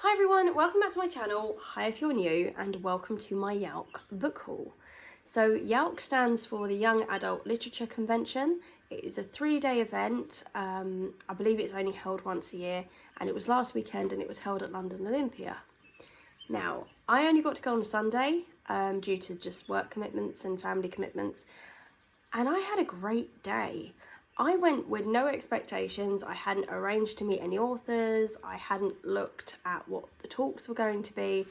Hi everyone, welcome back to my channel. Hi if you're new, and welcome to my YALC book haul. So YALC stands for the Young Adult Literature Convention. It is a 3-day event. I believe it's only held once a year, and it was last weekend and it was held at London Olympia. Now, I only got to go on a Sunday due to just work commitments and family commitments, and I had a great day. I went with no expectations. I hadn't arranged to meet any authors. I hadn't looked at what the talks were going to be.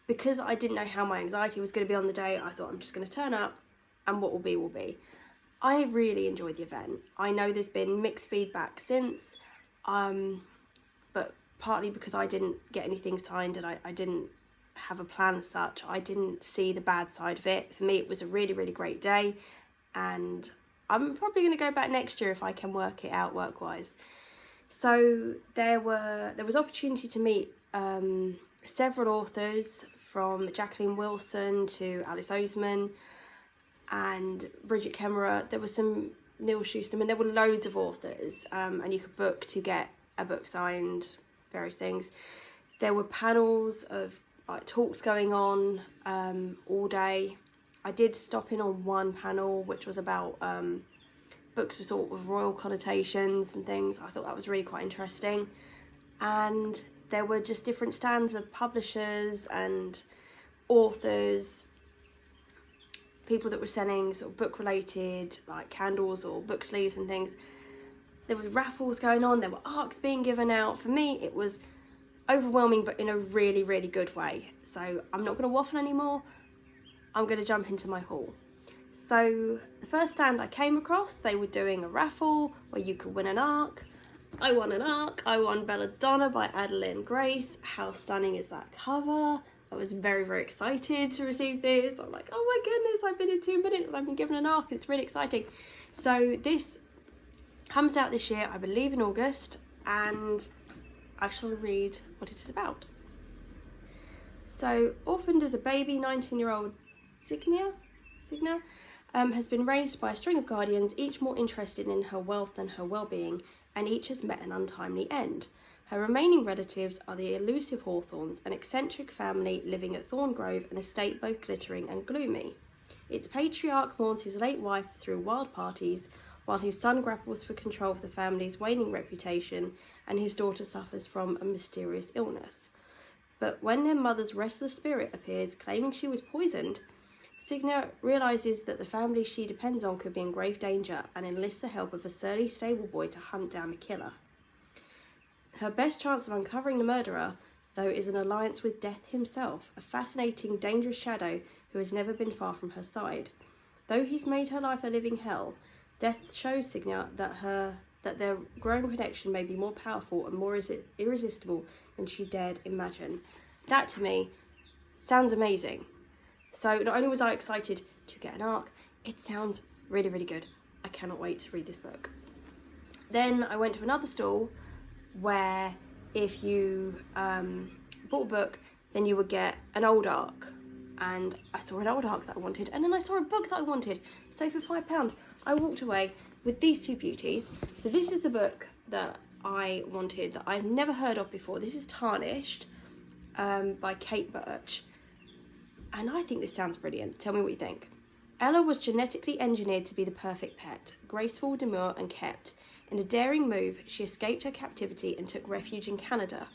Because I didn't know how my anxiety was going to be on the day, I thought I'm just going to turn up and what will be will be. I really enjoyed the event. I know there's been mixed feedback since, but partly because I didn't get anything signed and I didn't have a plan as such, I didn't see the bad side of it. For me, it was a really, really great day, and I'm probably going to go back next year if I can work it out work-wise. So there was opportunity to meet several authors, from Jacqueline Wilson to Alice Oseman and Bridget Kemmerer. There was some Neil Schusterman. There were loads of authors, and you could book to get a book signed, various things. There were panels of talks going on all day. I did stop in on one panel which was about books with sort of royal connotations and things. I thought that was really quite interesting. And there were just different stands of publishers and authors, people that were selling sort of book related like candles or book sleeves and things. There were raffles going on, there were ARCs being given out. For me it was overwhelming, but in a really, really good way. So I'm not going to waffle anymore. I'm going to jump into my haul. So the first stand I came across, they were doing a raffle where you could win an ARC. I won an ARC. I won Belladonna by Adeline Grace. How stunning is that cover? I was very, very excited to receive this. I'm like, oh my goodness, I've been in 2 minutes and I've been given an ARC. It's really exciting. So this comes out this year, I believe in August, and I shall read what it is about. So, orphaned as a baby, 19-year-old Signa has been raised by a string of guardians, each more interested in her wealth than her well-being, and each has met an untimely end. Her remaining relatives are the elusive Hawthorns, an eccentric family living at Thorngrove, an estate both glittering and gloomy. Its patriarch mourns his late wife through wild parties, while his son grapples for control of the family's waning reputation, and his daughter suffers from a mysterious illness. But when their mother's restless spirit appears, claiming she was poisoned, Signa realises that the family she depends on could be in grave danger, and enlists the help of a surly stable boy to hunt down the killer. Her best chance of uncovering the murderer, though, is an alliance with Death himself, a fascinating, dangerous shadow who has never been far from her side. Though he's made her life a living hell, Death shows Signa that their growing connection may be more powerful and more irresistible than she dared imagine. That, to me, sounds amazing. So not only was I excited to get an ARC, it sounds really, really good. I cannot wait to read this book. Then I went to another stall where if you bought a book, then you would get an old ARC. And I saw an old ARC that I wanted, and then I saw a book that I wanted. So for £5, I walked away with these two beauties. So this is the book that I wanted, that I've never heard of before. This is Tarnished by Kate Birch. And I think this sounds brilliant. Tell me what you think. Ella was genetically engineered to be the perfect pet, graceful, demure and kept. In a daring move, she escaped her captivity and took refuge in Canada.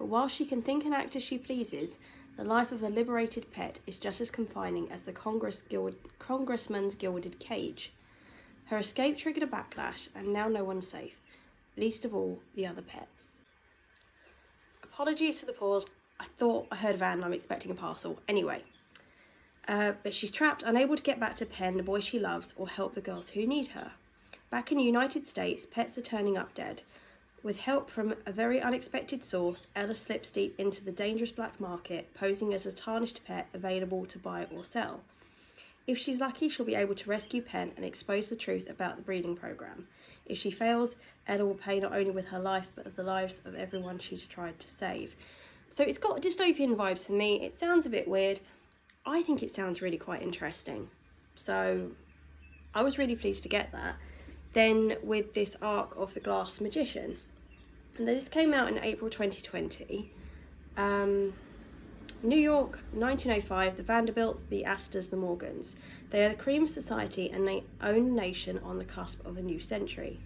But while she can think and act as she pleases, the life of a liberated pet is just as confining as the congressman's gilded cage. Her escape triggered a backlash, and now no one's safe, least of all the other pets. Apologies for the pause. I thought I heard a van and I'm expecting a parcel. Anyway, but she's trapped, unable to get back to Penn, the boy she loves, or help the girls who need her. Back in the United States, pets are turning up dead. With help from a very unexpected source, Ella slips deep into the dangerous black market, posing as a tarnished pet available to buy or sell. If she's lucky, she'll be able to rescue Penn and expose the truth about the breeding program. If she fails, Ella will pay not only with her life, but the lives of everyone she's tried to save. So it's got dystopian vibes for me. It sounds a bit weird. I think it sounds really quite interesting. So I was really pleased to get that. Then with this ARC of the Glass Magician. And this came out in April 2020. New York, 1905, the Vanderbilts, the Astors, the Morgans. They are the cream of society and they own a nation on the cusp of a new century.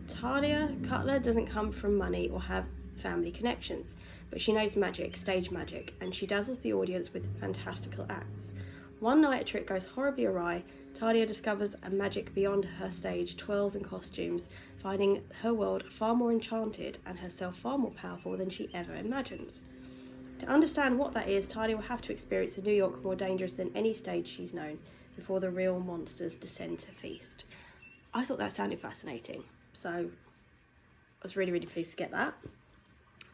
Talia Cutler doesn't come from money or have family connections, but she knows magic, stage magic, and she dazzles the audience with fantastical acts. One night a trick goes horribly awry. Talia discovers a magic beyond her stage, twirls and costumes, finding her world far more enchanted and herself far more powerful than she ever imagined. To understand what that is, Talia will have to experience a New York more dangerous than any stage she's known before the real monsters descend to feast. I thought that sounded fascinating, so I was really, really pleased to get that.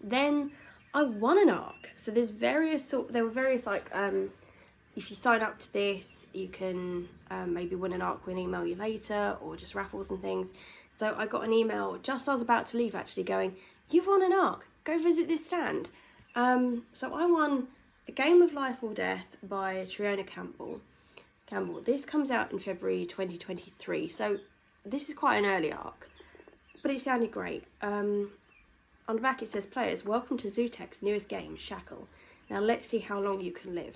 Then I won an ARC. So there were various like, if you sign up to this, you can maybe win an ARC, we'll email you later, or just raffles and things. So I got an email just as I was about to leave actually going, you've won an ARC, go visit this stand. So I won A Game of Life or Death by Triona Campbell. This comes out in February 2023, so this is quite an early ARC, but it sounded great. On the back it says, players, welcome to Zootek's newest game, Shackle. Now let's see how long you can live.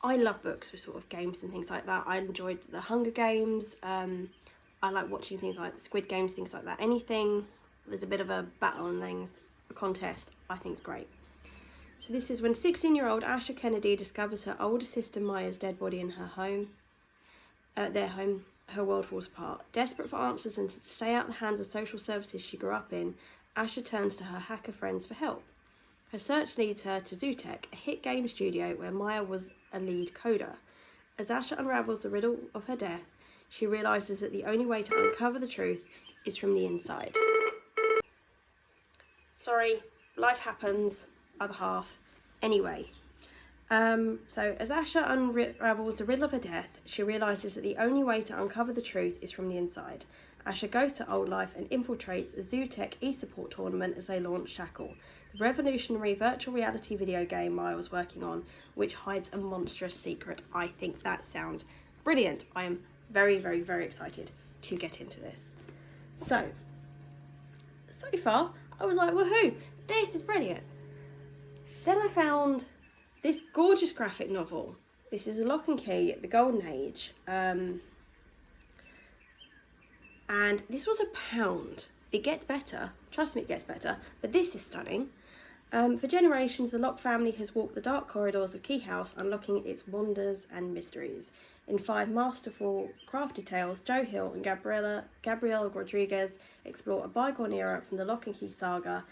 I love books with sort of games and things like that. I enjoyed the Hunger Games. I like watching things like the Squid Games, things like that. Anything, there's a bit of a battle and things, a contest, I think is great. So this is when 16-year-old Asha Kennedy discovers her older sister Maya's dead body in her home. Her world falls apart. Desperate for answers and to stay out of the hands of social services she grew up in, Asha turns to her hacker friends for help. Her search leads her to Zootek, a hit game studio where Maya was a lead coder. As Asha unravels the riddle of her death, she realises that the only way to uncover the truth is from the inside. Sorry, life happens, other half. Anyway, so as Asha unravels the riddle of her death, she realises that the only way to uncover the truth is from the inside. Asha goes to old life and infiltrates a Zootek e-support tournament as they launch Shackle, the revolutionary virtual reality video game Maya was working on, which hides a monstrous secret. I think that sounds brilliant. I am very, very, very excited to get into this. So far, I was like, woohoo, this is brilliant. Then I found this gorgeous graphic novel. This is A Lock and Key, The Golden Age. And this was £1. It gets better. Trust me, it gets better. But this is stunning. For generations, the Locke family has walked the dark corridors of Key House, unlocking its wonders and mysteries. In 5 masterful crafted tales, Joe Hill and Gabrielle Rodriguez explore a bygone era from the Lock and Key saga,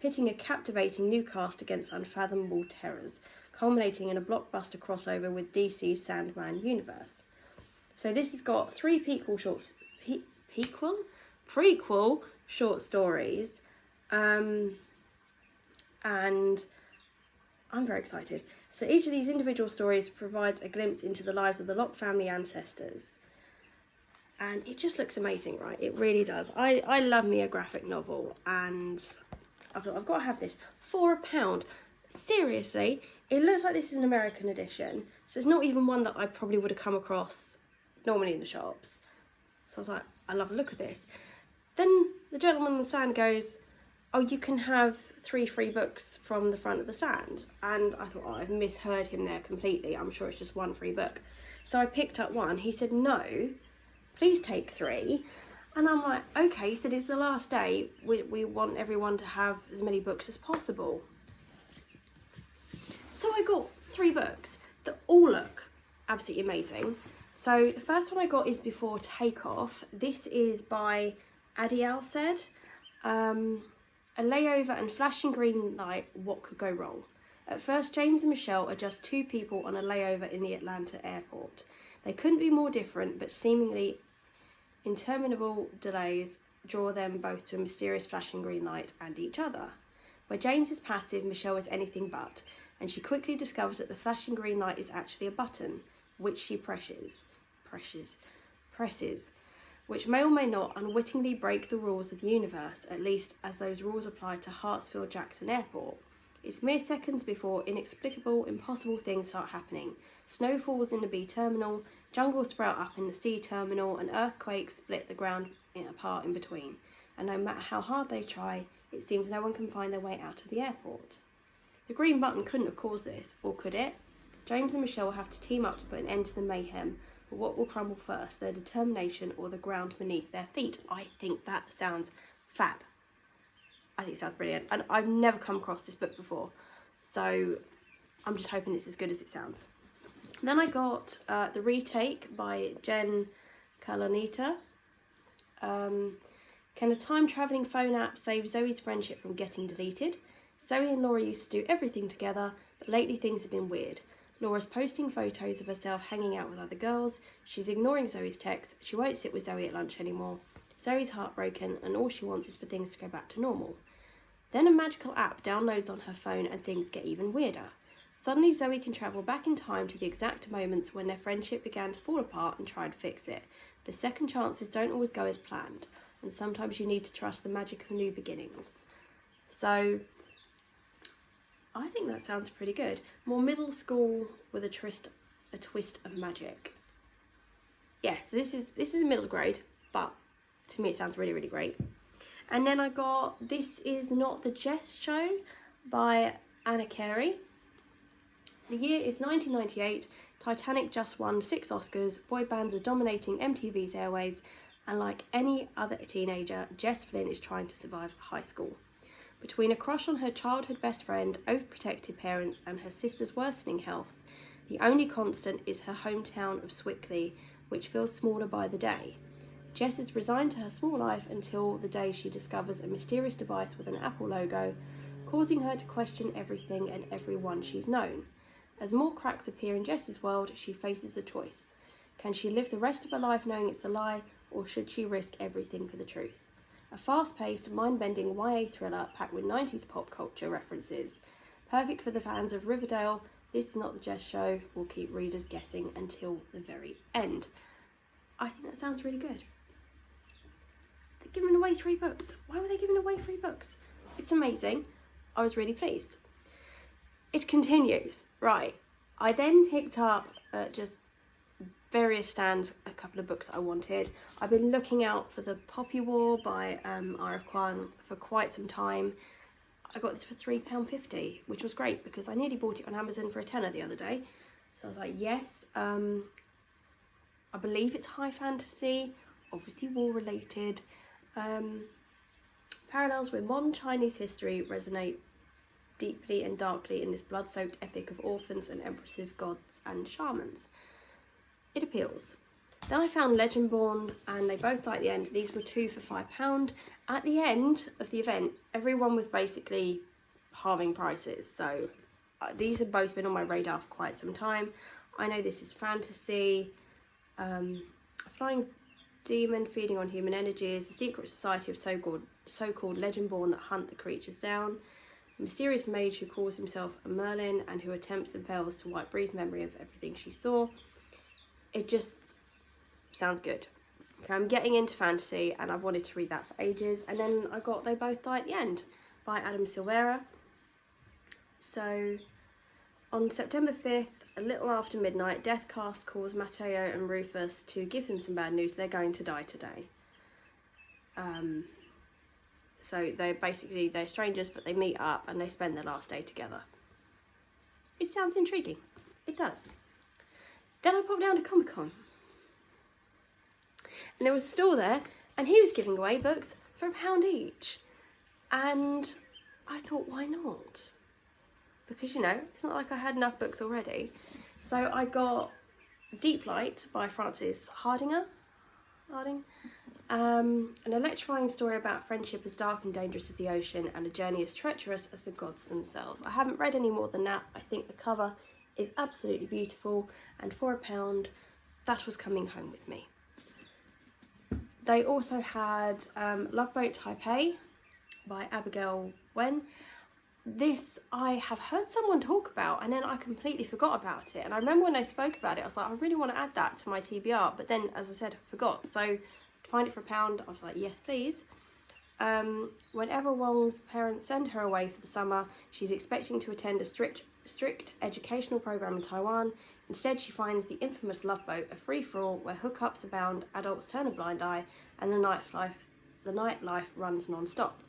pitting a captivating new cast against unfathomable terrors, culminating in a blockbuster crossover with DC's Sandman universe. So this has got 3 prequel short stories, and I'm very excited. So each of these individual stories provides a glimpse into the lives of the Locke family ancestors. And it just looks amazing, right? It really does. I love me a graphic novel, and I thought I've got to have this for £1. Seriously, it looks like this is an American edition. So it's not even one that I probably would have come across normally in the shops. So I was like, I love the look of this. Then the gentleman on the stand goes, oh, you can have 3 free books from the front of the stand. And I thought, oh, I've misheard him there completely. I'm sure it's just 1 free book. So I picked up 1. He said, no, please take 3. And I'm like, okay. He said, it's the last day. We want everyone to have as many books as possible. So I got 3 books that all look absolutely amazing. So the first one I got is Before Takeoff. This is by YALC. A layover and flashing green light, what could go wrong? At first, James and Michelle are just 2 people on a layover in the Atlanta airport. They couldn't be more different, but seemingly interminable delays draw them both to a mysterious flashing green light and each other. Where James is passive, Michelle is anything but, and she quickly discovers that the flashing green light is actually a button, which she presses, which may or may not unwittingly break the rules of the universe, at least as those rules apply to Hartsfield-Jackson Airport. It's mere seconds before inexplicable, impossible things start happening. Snow falls in the B terminal, jungles sprout up in the C terminal, and earthquakes split the ground apart in between. and no matter how hard they try, it seems no one can find their way out of the airport. The green button couldn't have caused this, or could it? James and Michelle will have to team up to put an end to the mayhem, but what will crumble first, their determination or the ground beneath their feet? I think that sounds fab. I think it sounds brilliant, and I've never come across this book before, so I'm just hoping it's as good as it sounds. Then I got The Retake by Jen Kalanita. Can a time-travelling phone app save Zoe's friendship from getting deleted? Zoe and Laura used to do everything together, but lately things have been weird. Laura's posting photos of herself hanging out with other girls. She's ignoring Zoe's texts. She won't sit with Zoe at lunch anymore. Zoe's heartbroken, and all she wants is for things to go back to normal. Then a magical app downloads on her phone and things get even weirder. Suddenly Zoe can travel back in time to the exact moments when their friendship began to fall apart and try to fix it. But second chances don't always go as planned, and sometimes you need to trust the magic of new beginnings. So I think that sounds pretty good. More middle school with a twist of magic. Yes, this is middle grade, but to me it sounds really, really great. And then I got This Is Not the Jess Show by Anna Carey. The year is 1998. Titanic just won 6 Oscars. Boy bands are dominating MTV's airways, and like any other teenager, Jess Flynn is trying to survive high school. Between a crush on her childhood best friend, overprotective parents, and her sister's worsening health, the only constant is her hometown of Swickley, which feels smaller by the day. Jess is resigned to her small life until the day she discovers a mysterious device with an Apple logo, causing her to question everything and everyone she's known. As more cracks appear in Jess's world, she faces a choice. Can she live the rest of her life knowing it's a lie, or should she risk everything for the truth? A fast-paced, mind-bending YA thriller packed with 90s pop culture references. Perfect for the fans of Riverdale, This Is Not the Jess Show will keep readers guessing until the very end. I think that sounds really good. They're giving away 3 books. Why were they giving away 3 books? It's amazing. I was really pleased. It continues. Right. I then picked up just various stands, a couple of books I wanted. I've been looking out for The Poppy War by R.F. Kwan for quite some time. I got this for £3.50, which was great because I nearly bought it on Amazon for a tenner the other day. So I was like, yes. I believe it's high fantasy, obviously war related. Parallels with modern Chinese history resonate deeply and darkly in this blood-soaked epic of orphans and empresses, gods and shamans. It appeals. Then I found Legendborn, and they both died at the end. These were 2 for £5. At the end of the event, everyone was basically halving prices, so these have both been on my radar for quite some time. I know this is fantasy, a flying demon feeding on human energies, a secret society of so-called Legendborn that hunt the creatures down, a mysterious mage who calls himself a Merlin and who attempts and fails to wipe Bree's memory of everything she saw. It just sounds good. Okay, I'm getting into fantasy and I've wanted to read that for ages. And then I got They Both Die at the End by Adam Silvera. So on September 5th, a little after midnight, Deathcast calls Mateo and Rufus to give them some bad news. They're going to die today. So they're strangers, but they meet up and they spend their last day together. It sounds intriguing. It does. Then I popped down to Comic-Con. And there was a store there, and he was giving away books for £1 each. And I thought, why not? Because, you know, it's not like I had enough books already. So I got Deep Light by Frances Harding. An electrifying story about friendship as dark and dangerous as the ocean and a journey as treacherous as the gods themselves. I haven't read any more than that. I think the cover is absolutely beautiful, and for £1, that was coming home with me. They also had Love Boat Taipei by Abigail Wen. This I have heard someone talk about, and then I completely forgot about it. And I remember when they spoke about it, I was like, I really want to add that to my TBR, but then, as I said, I forgot. So to find it for £1, I was like, yes, please. Whenever Wong's parents send her away for the summer, she's expecting to attend a strict educational program in Taiwan. Instead, she finds the infamous Love Boat, a free-for-all where hookups abound, adults turn a blind eye, and the the nightlife runs non-stop.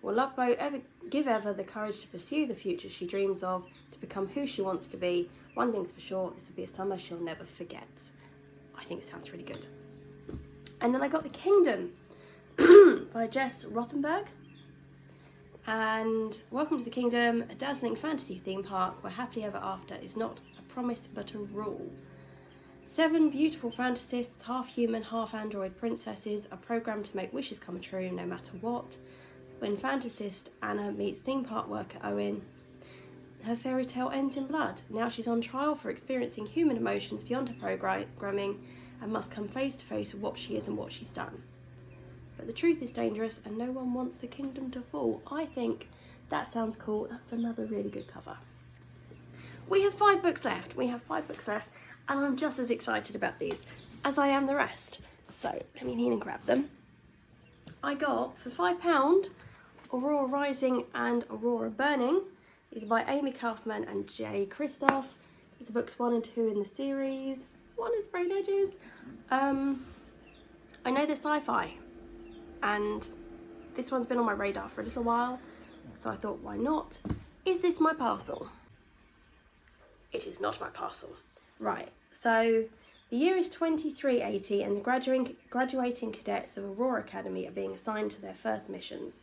Will Love Boat ever give Eva the courage to pursue the future she dreams of, to become who she wants to be? One thing's for sure, this will be a summer she'll never forget. I think it sounds really good. And then I got The Kingdom by Jess Rothenberg. And welcome to the Kingdom, a dazzling fantasy theme park where happily ever after is not a promise but a rule. 7 beautiful fantasists, half human, half android princesses are programmed to make wishes come true no matter what. When fantasist Anna meets theme park worker Owen, her fairy tale ends in blood. Now she's on trial for experiencing human emotions beyond her programming and must come face to face with what she is and what she's done. But the truth is dangerous and no one wants the kingdom to fall. I think that sounds cool. That's another really good cover. We have 5 books left. And I'm just as excited about these as I am the rest. So let me kneel and grab them. I got, for £5, Aurora Rising and Aurora Burning. These are by Amy Kaufman and Jay Kristoff. These are books 1 and 2 in the series. 1 is Braid Edges. I know they're sci-fi, and this one's been on my radar for a little while, so I thought, why not? Is this my parcel? It is not my parcel. Right, so the year is 2380 and the graduating cadets of Aurora Academy are being assigned to their first missions.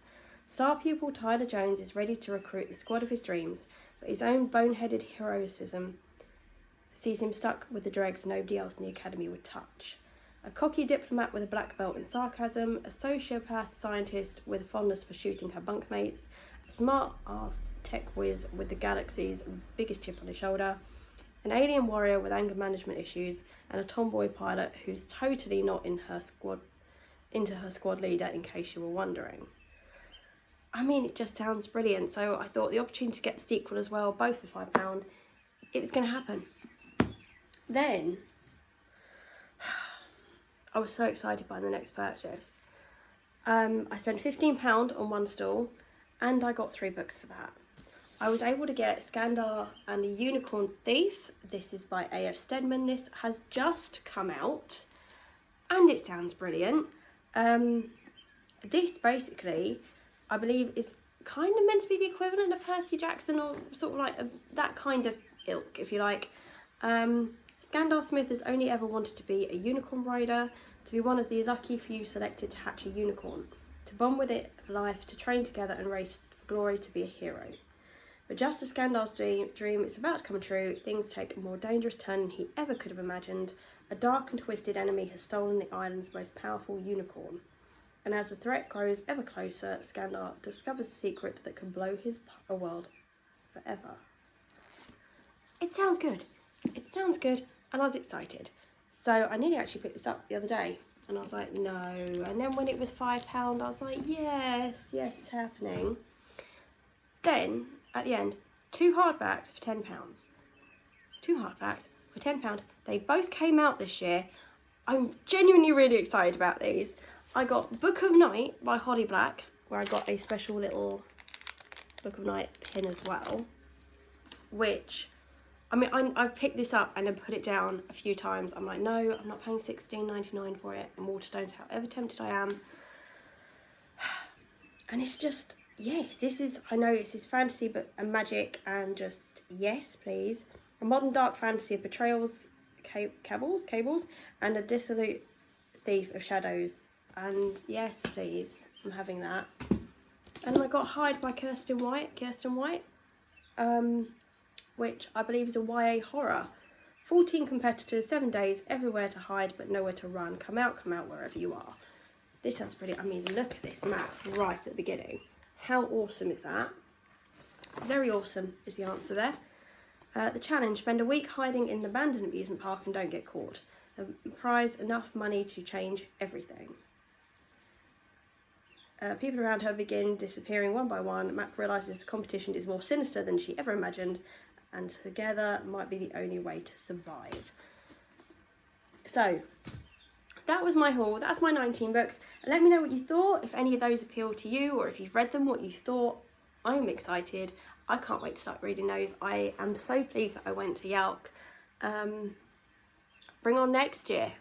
Star pupil Tyler Jones is ready to recruit the squad of his dreams, but his own boneheaded heroism sees him stuck with the dregs nobody else in the academy would touch. A cocky diplomat with a black belt in sarcasm, a sociopath scientist with a fondness for shooting her bunkmates, a smart-ass tech whiz with the galaxy's biggest chip on his shoulder, an alien warrior with anger management issues, and a tomboy pilot who's totally not into her squad leader, in case you were wondering. I mean, it just sounds brilliant, so I thought the opportunity to get the sequel as well, both for £5, it was going to happen. Then, I was so excited by the next purchase. I spent £15 on one stall, and I got 3 books for that. I was able to get Skandar and the Unicorn Thief. This is by A.F. Stedman. This has just come out, and it sounds brilliant. This basically, I believe, is kind of meant to be the equivalent of Percy Jackson, or sort of like that kind of ilk, if you like. Skandar Smith has only ever wanted to be a unicorn rider, to be one of the lucky few selected to hatch a unicorn, to bond with it for life, to train together and race for glory, to be a hero. But just as Skandar's dream is about to come true, things take a more dangerous turn than he ever could have imagined. A dark and twisted enemy has stolen the island's most powerful unicorn. And as the threat grows ever closer, Skandar discovers a secret that can blow his world forever. It sounds good. And I was excited. So I nearly actually picked this up the other day, and I was like, no. And then when it was £5, I was like, yes, it's happening. Then, at the end, 2 hardbacks for £10. 2 hardbacks for £10. They both came out this year. I'm genuinely really excited about these. I got Book of Night by Holly Black, where I got a special little Book of Night pin as well, which, I mean, I've picked this up and then put it down a few times. I'm like, no, I'm not paying $16.99 for it in Waterstones, however tempted I am. And it's just, yes, I know this is fantasy but and magic, and just, yes, please. A modern dark fantasy of betrayals, cables, and a dissolute thief of shadows. And yes, please, I'm having that. And I got Hide by Kirsten White, which I believe is a YA horror. 14 competitors, 7 days, everywhere to hide but nowhere to run. Come out wherever you are. This sounds brilliant. I mean, look at this map right at the beginning. How awesome is that? Very awesome is the answer there. The challenge: spend a week hiding in an abandoned amusement park and don't get caught. Prize enough money to change everything. People around her begin disappearing one by one. Mac realises the competition is more sinister than she ever imagined, and together might be the only way to survive. So, that was my haul. That's my 19 books. Let me know what you thought, if any of those appeal to you, or if you've read them, what you thought. I'm excited. I can't wait to start reading those. I am so pleased that I went to YALC. Bring on next year.